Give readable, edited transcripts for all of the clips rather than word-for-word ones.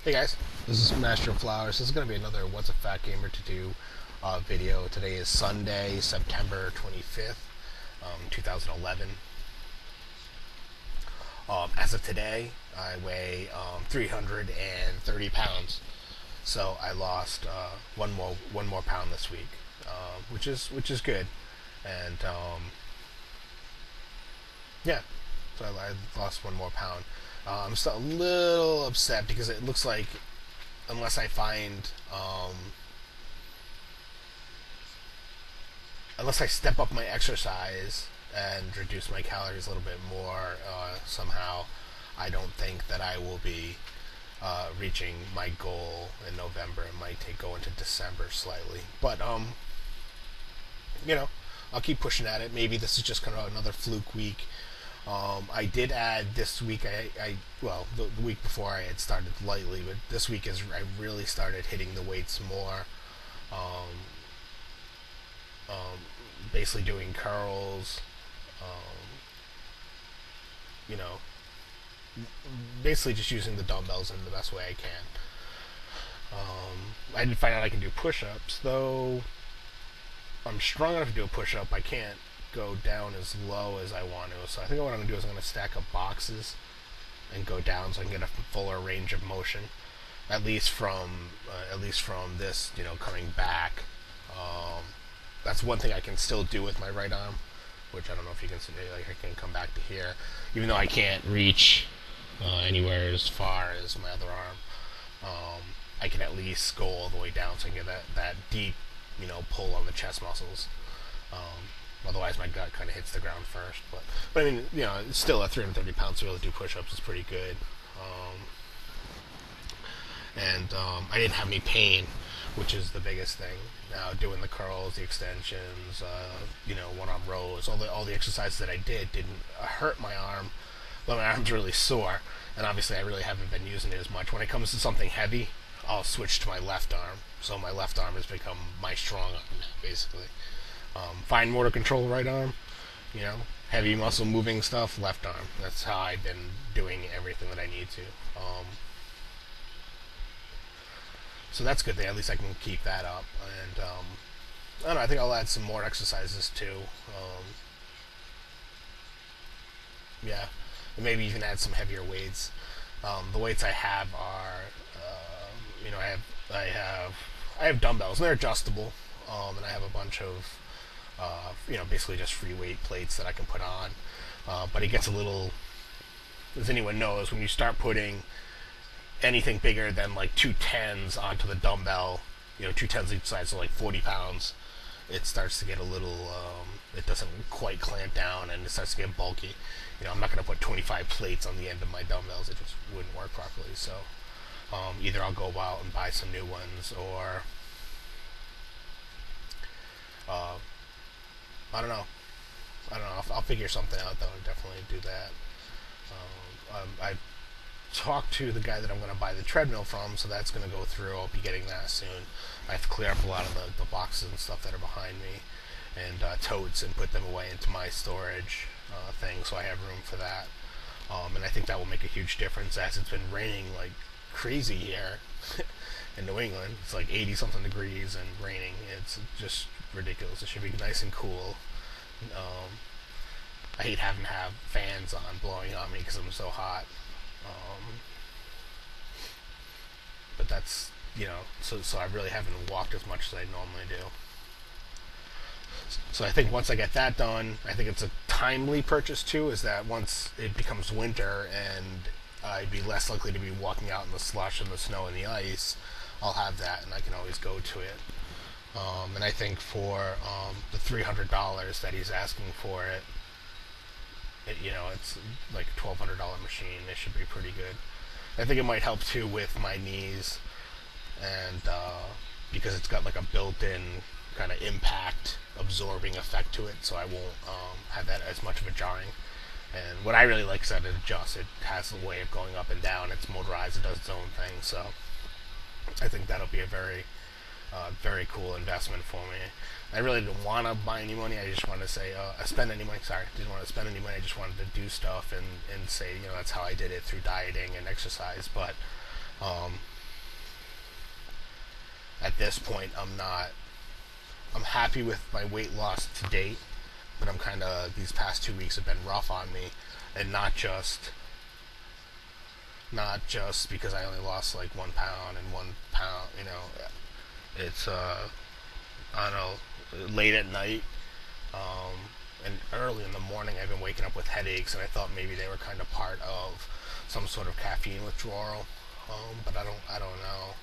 Hey guys, this is MasterOfFlowers. This is going to be another What's a Fat Gamer to Do video. Today is Sunday, September 25th, 2011. As of today, I weigh 330 pounds. So I lost one more pound this week, which is good. And yeah, so I lost one more pound. I'm still a little upset because it looks like unless I find unless I step up my exercise and reduce my calories a little bit more, somehow I don't think that I will be reaching my goal in November. It might go into December slightly, but you know, I'll keep pushing at it. Maybe this is just kind of another fluke week. I did add this week. The week before I had started lightly, but this week I really started hitting the weights more. Um, Basically doing curls. Um, you know, Basically just using the dumbbells in the best way I can. I did find out I can do push-ups, though. I'm strong enough to do a push-up. I can't go down as low as I want to. So I think what I'm going to do is I'm going to stack up boxes and go down so I can get a fuller range of motion, at least from this, coming back. That's one thing I can still do with my right arm, which I don't know if you can see. Like, I can come back to here, even though I can't reach anywhere as far as my other arm. I can at least go all the way down so I can get that deep, pull on the chest muscles. Otherwise, my gut kind of hits the ground first. But I mean, still at 330 pounds to be able to do push-ups is pretty good. And I didn't have any pain, which is the biggest thing. Now, doing the curls, the extensions, one-arm rows, all the exercises that I didn't hurt my arm, but my arm's really sore. And obviously, I really haven't been using it as much. When it comes to something heavy, I'll switch to my left arm. So my left arm has become my strong arm now, basically. Fine motor control, right arm. Heavy muscle moving stuff, left arm. That's how I've been doing everything that I need to. So that's good. At least I can keep that up. And I don't know. I think I'll add some more exercises too. Yeah, and maybe even add some heavier weights. The weights I have are, I have dumbbells, and they're adjustable. And I have a bunch of basically just free weight plates that I can put on. But it gets a little, as anyone knows, when you start putting anything bigger than like 210s onto the dumbbell, 210s each side, so like 40 pounds, it starts to get a little, it doesn't quite clamp down and it starts to get bulky. I'm not going to put 25 plates on the end of my dumbbells. It just wouldn't work properly. So either I'll go out and buy some new ones, or I don't know. I'll figure something out, though. I'll definitely do that. I talked to the guy that I'm going to buy the treadmill from, so that's going to go through. I'll be getting that soon. I have to clear up a lot of the boxes and stuff that are behind me, and totes, and put them away into my storage thing, so I have room for that. And I think that will make a huge difference, as it's been raining like crazy here in New England. It's like 80 something degrees and raining. It's just ridiculous. It should be nice and cool. I hate having to have fans on blowing on me because I'm so hot. But that's, so I really haven't walked as much as I normally do. So I think once I get that done, I think it's a timely purchase too, is that once it becomes winter and I'd be less likely to be walking out in the slush and the snow and the ice, I'll have that and I can always go to it. And I think for the $300 that he's asking for it, it's like a $1,200 machine. It should be pretty good. I think it might help too with my knees, and because it's got like a built-in kind of impact absorbing effect to it, so I won't have that as much of a jarring. And what I really like is that it adjusts. It has a way of going up and down. It's motorized. It does its own thing. So I think that'll be a very cool investment for me. I really didn't want to buy any money. I just wanted to say, spend any money. Sorry, didn't want to spend any money. I just wanted to do stuff and say, that's how I did it, through dieting and exercise. But at this point, I'm happy with my weight loss to date, but I'm kind of, these past 2 weeks have been rough on me, and not just because I only lost like 1 pound and 1 pound. It's I don't know, late at night, and early in the morning I've been waking up with headaches, and I thought maybe they were kind of part of some sort of caffeine withdrawal, but I don't know.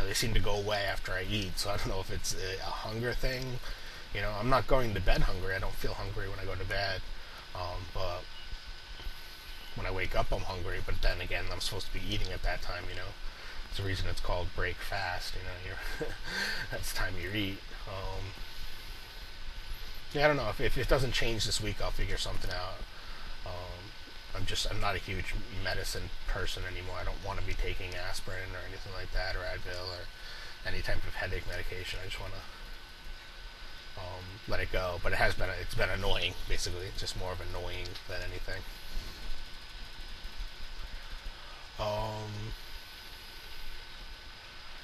They seem to go away after I eat, so I don't know if it's a hunger thing. I'm not going to bed hungry. I don't feel hungry when I go to bed, but when I wake up, I'm hungry. But then again, I'm supposed to be eating at that time. It's the reason it's called break fast. That's the time you eat. Yeah, I don't know if it doesn't change this week, I'll figure something out. I'm not a huge medicine person anymore. I don't want to be taking aspirin or anything like that, or Advil, or any type of headache medication. I just want to let it go. But it's been annoying, basically. It's just more of annoying than anything.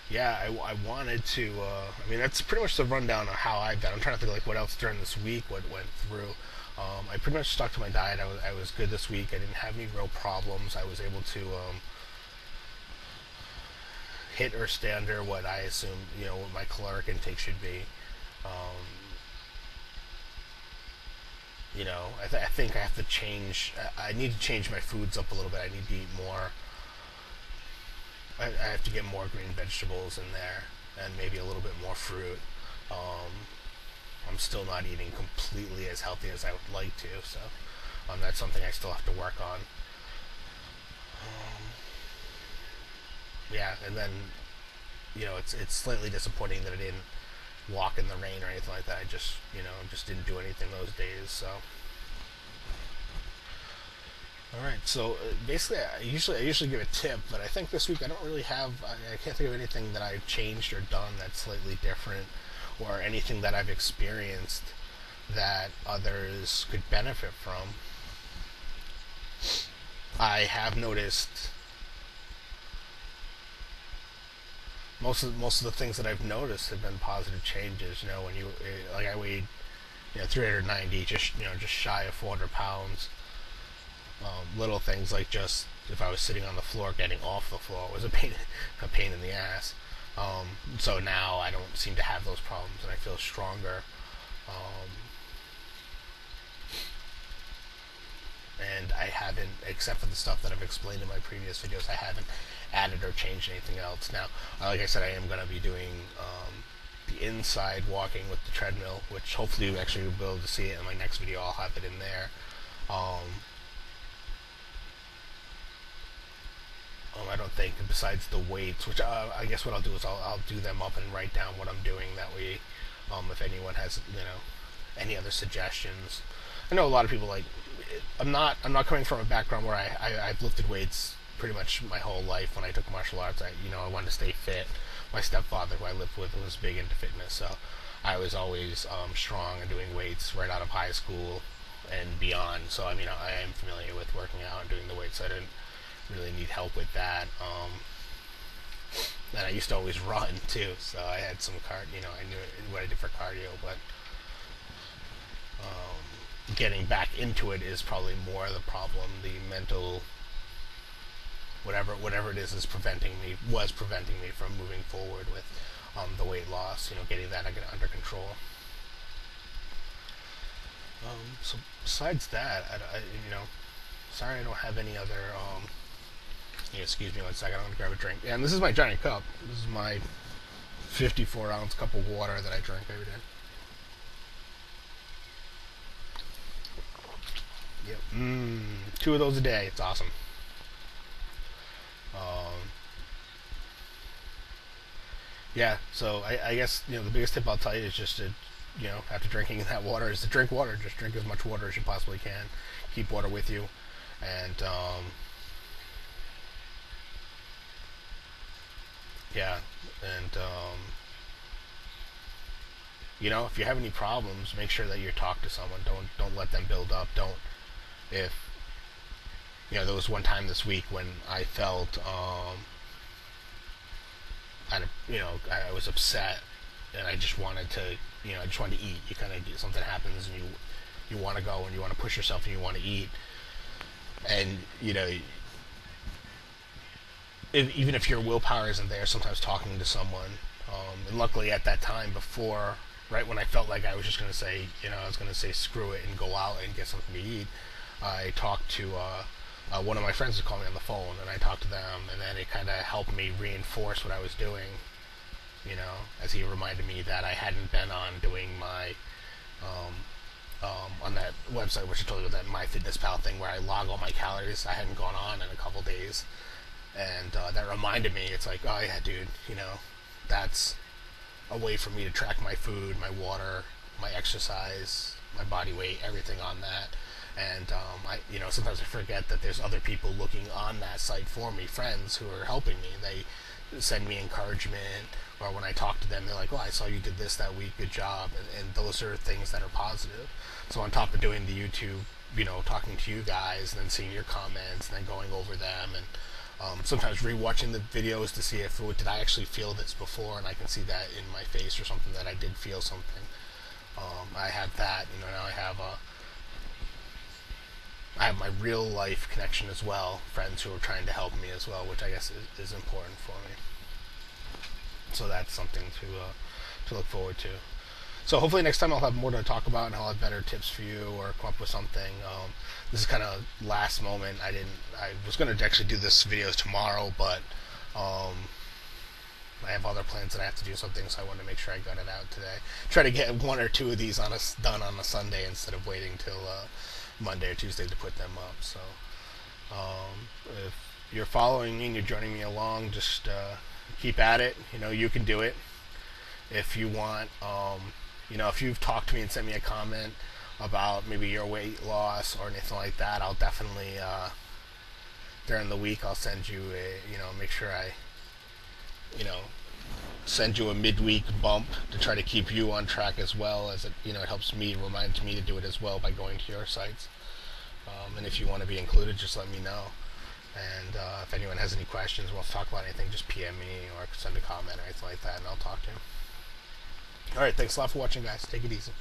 Yeah, I wanted to. That's pretty much the rundown of how I've been. I'm trying to think like what else during this week, what went through. I pretty much stuck to my diet. I was good this week. I didn't have any real problems. I was able to hit or stay under what I assume, what my caloric intake should be. I think I have to change. I need to change my foods up a little bit. I need to eat more. I have to get more green vegetables in there, and maybe a little bit more fruit. I'm still not eating completely as healthy as I would like to, so that's something I still have to work on. Yeah, and then it's slightly disappointing that I didn't walk in the rain or anything like that. I just didn't do anything those days. So, all right. So basically, I usually give a tip, but I think this week I don't really have. I can't think of anything that I've changed or done that's slightly different, or anything that I've experienced that others could benefit from. I have noticed most of the things that I've noticed have been positive changes. When like I weighed 390, just shy of 400 pounds. Little things like just if I was sitting on the floor, getting off the floor was a pain in the ass. So now I don't seem to have those problems, and I feel stronger. And I haven't, except for the stuff that I've explained in my previous videos, I haven't added or changed anything else. Now, like I said, I am going to be doing the inside walking with the treadmill, which hopefully you actually will be able to see it in my next video. I'll have it in there. I don't think, besides the weights, which I guess what I'll do is I'll do them up and write down what I'm doing. That way, if anyone has any other suggestions. I know a lot of people like. I'm not coming from a background where I've lifted weights pretty much my whole life. When I took martial arts, I wanted to stay fit. My stepfather, who I lived with, was big into fitness, so I was always strong and doing weights right out of high school and beyond. So I am familiar with working out and doing the weights. So I didn't really need help with that. And I used to always run too, so I had some I knew what I did for cardio, but getting back into it is probably more the problem. The mental, whatever it is preventing me from moving forward with the weight loss. Getting that under control. So besides that, sorry I don't have any other. Excuse me one second. I'm gonna grab a drink. Yeah, and this is my giant cup. This is my 54-ounce cup of water that I drink every day. Yep. 2 of those a day. It's awesome. Yeah. So I guess the biggest tip I'll tell you is just to after drinking that water is to drink water. Just drink as much water as you possibly can. Keep water with you, and yeah, and if you have any problems, make sure that you talk to someone. Don't let them build up. Don't if there was one time this week when I felt I was upset, and I just wanted to, I just wanted to eat. You kind of, something happens, and you want to go and you want to push yourself and you want to eat, and even if your willpower isn't there, sometimes talking to someone, and luckily at that time before, right when I felt like I was just going to say, I was going to say screw it and go out and get something to eat, I talked to one of my friends who called me on the phone, and I talked to them, and then it kind of helped me reinforce what I was doing, as he reminded me that I hadn't been on doing my, on that website, which I told you, that MyFitnessPal thing where I log all my calories. I hadn't gone on in a couple days, and that reminded me, it's like, oh yeah, dude, that's a way for me to track my food, my water, my exercise, my body weight, everything on that. And sometimes I forget that there's other people looking on that site for me, friends who are helping me. They send me encouragement, or when I talk to them, they're like, "Oh, I saw you did this that week. Good job." And those are things that are positive. So on top of doing the YouTube, talking to you guys, and then seeing your comments, and then going over them, and sometimes rewatching the videos to see if did I actually feel this before, and I can see that in my face or something, that I did feel something. I have that. Now I have my real life connection as well, friends who are trying to help me as well, which I guess is important for me. So that's something to look forward to. So hopefully next time I'll have more to talk about, and I'll have better tips for you, or come up with something. This is kind of last moment. I was going to actually do this video tomorrow, but I have other plans that I have to do something, so I wanted to make sure I got it out today. Try to get one or two of these done on a Sunday instead of waiting till Monday or Tuesday to put them up. So if you're following me and you're joining me along, just keep at it. You can do it. If you want, if you've talked to me and sent me a comment about maybe your weight loss or anything like that, I'll definitely during the week I'll send you make sure I send you a midweek bump to try to keep you on track, as well as it helps me, reminds me to do it as well by going to your sites. And if you want to be included, just let me know. And if anyone has any questions, wants to talk about anything, just PM me or send a comment or anything like that, and I'll talk to you. Alright, thanks a lot for watching, guys. Take it easy.